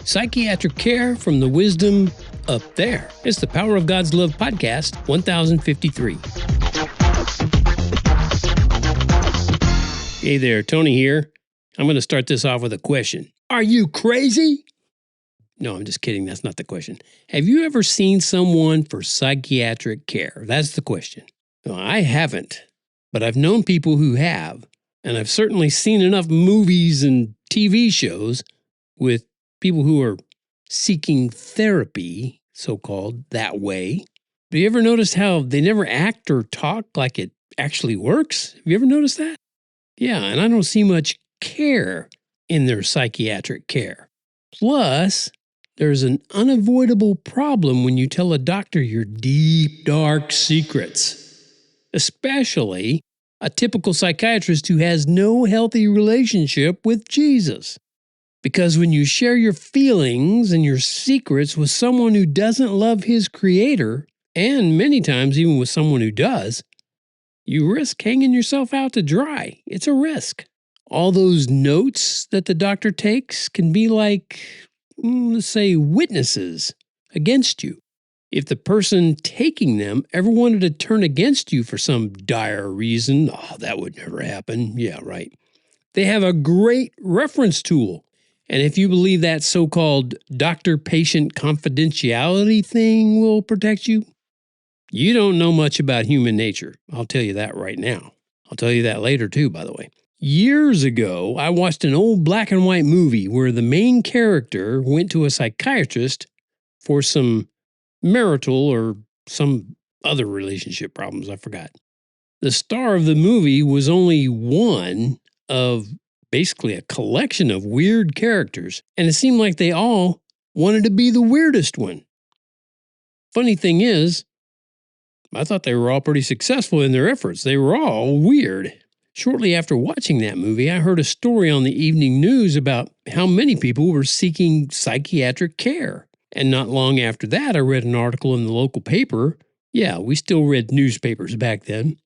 Psychiatric care from the wisdom up there. It's the Power of God's Love podcast, 1053. Hey there, Tony here. I'm going to start this off with a question. Are you crazy? No, I'm just kidding. That's not the question. Have you ever seen someone for psychiatric care? That's the question. No, I haven't, but I've known people who have, and I've certainly seen enough movies and TV shows with people who are seeking therapy, so-called, that way. Have you ever noticed how they never act or talk like it actually works? Have you ever noticed that? Yeah, and I don't see much care in their psychiatric care. Plus, there's an unavoidable problem when you tell a doctor your deep, dark secrets, especially a typical psychiatrist who has no healthy relationship with Jesus. Because when you share your feelings and your secrets with someone who doesn't love his creator, and many times even with someone who does, you risk hanging yourself out to dry. It's a risk. All those notes that the doctor takes can be like, let's say, witnesses against you. If the person taking them ever wanted to turn against you for some dire reason, that would never happen. Yeah, right. They have a great reference tool. And if you believe that so-called doctor-patient confidentiality thing will protect you, you don't know much about human nature. I'll tell you that right now. I'll tell you that later too, by the way. Years ago, I watched an old black and white movie where the main character went to a psychiatrist for some marital or some other relationship problems. I forgot. The star of the movie was only one of basically a collection of weird characters, and it seemed like they all wanted to be the weirdest one. Funny thing is, I thought they were all pretty successful in their efforts. They were all weird. Shortly after watching that movie, I heard a story on the evening news about how many people were seeking psychiatric care. And not long after that, I read an article in the local paper. Yeah, we still read newspapers back then.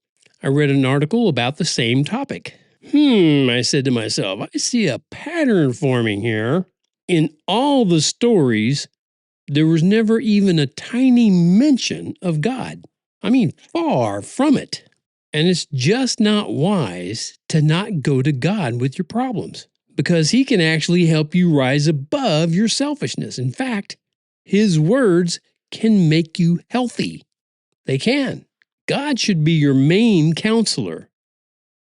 I read an article about the same topic. I said to myself, I see a pattern forming here. In all the stories, there was never even a tiny mention of God. I mean, far from it. And it's just not wise to not go to God with your problems, because He can actually help you rise above your selfishness. In fact, His words can make you healthy. They can. God should be your main counselor.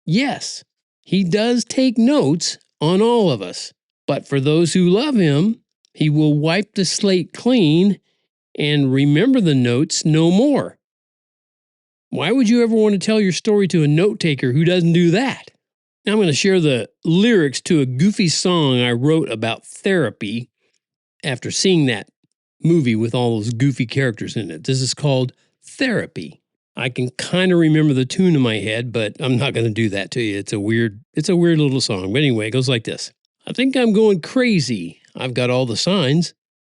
Yes, He does take notes on all of us, but for those who love Him, He will wipe the slate clean and remember the notes no more. Why would you ever want to tell your story to a note taker who doesn't do that? Now I'm going to share the lyrics to a goofy song I wrote about therapy after seeing that movie with all those goofy characters in it. This is called Therapy. I can kind of remember the tune in my head, but I'm not going to do that to you. It's a weird little song. But anyway, it goes like this. I think I'm going crazy. I've got all the signs.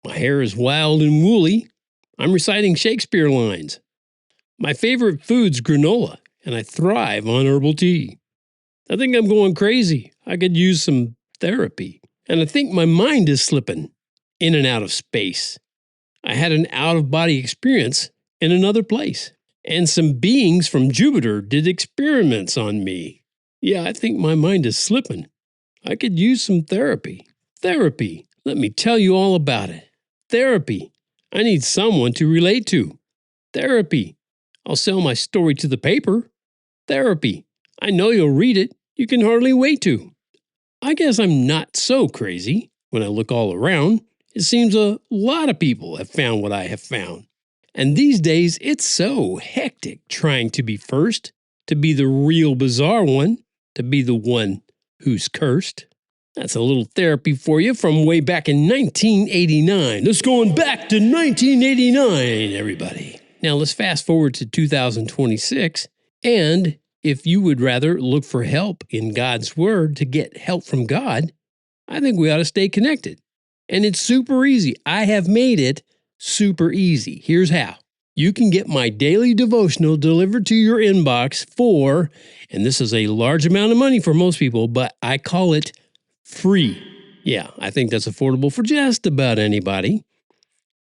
My hair is wild and woolly. I'm reciting Shakespeare lines. My favorite food's granola, and I thrive on herbal tea. I think I'm going crazy. I could use some therapy. And I think my mind is slipping in and out of space. I had an out-of-body experience in another place. And some beings from Jupiter did experiments on me. Yeah, I think my mind is slipping. I could use some therapy. Therapy. Let me tell you all about it. Therapy. I need someone to relate to. Therapy. I'll sell my story to the paper. Therapy. I know you'll read it. You can hardly wait to. I guess I'm not so crazy. When I look all around, it seems a lot of people have found what I have found. And these days, it's so hectic trying to be first, to be the real bizarre one, to be the one who's cursed. That's a little therapy for you from way back in 1989. Let's going back to 1989, everybody. Now let's fast forward to 2026, and if you would rather look for help in God's Word to get help from God, I think we ought to stay connected. And it's super easy. I have made it super easy. Here's how. You can get my daily devotional delivered to your inbox for, and this is a large amount of money for most people, but I call it free. Yeah, I think that's affordable for just about anybody.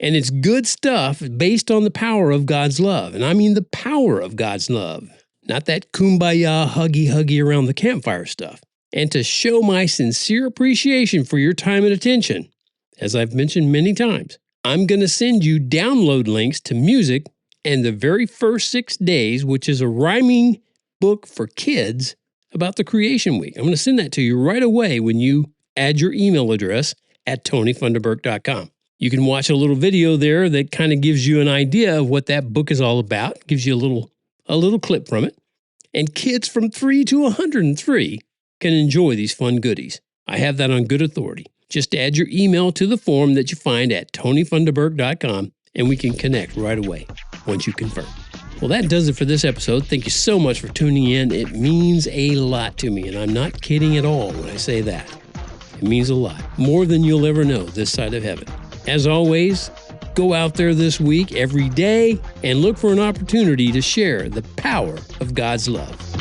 And it's good stuff based on the power of God's love. And I mean the power of God's love, not that kumbaya, huggy around the campfire stuff. And to show my sincere appreciation for your time and attention, as I've mentioned many times, I'm going to send you download links to music and the very first 6 days, which is a rhyming book for kids about the creation week. I'm going to send that to you right away when you add your email address at tonyfunderburk.com. You can watch a little video there that kind of gives you an idea of what that book is all about, gives you a little clip from it. And kids from 3 to 103 can enjoy these fun goodies. I have that on good authority. Just add your email to the form that you find at tonyfunderburk.com and we can connect right away once you confirm. Well, that does it for this episode. Thank you so much for tuning in. It means a lot to me, and I'm not kidding at all when I say that. It means a lot, more than you'll ever know this side of heaven. As always, go out there this week, every day, and look for an opportunity to share the power of God's love.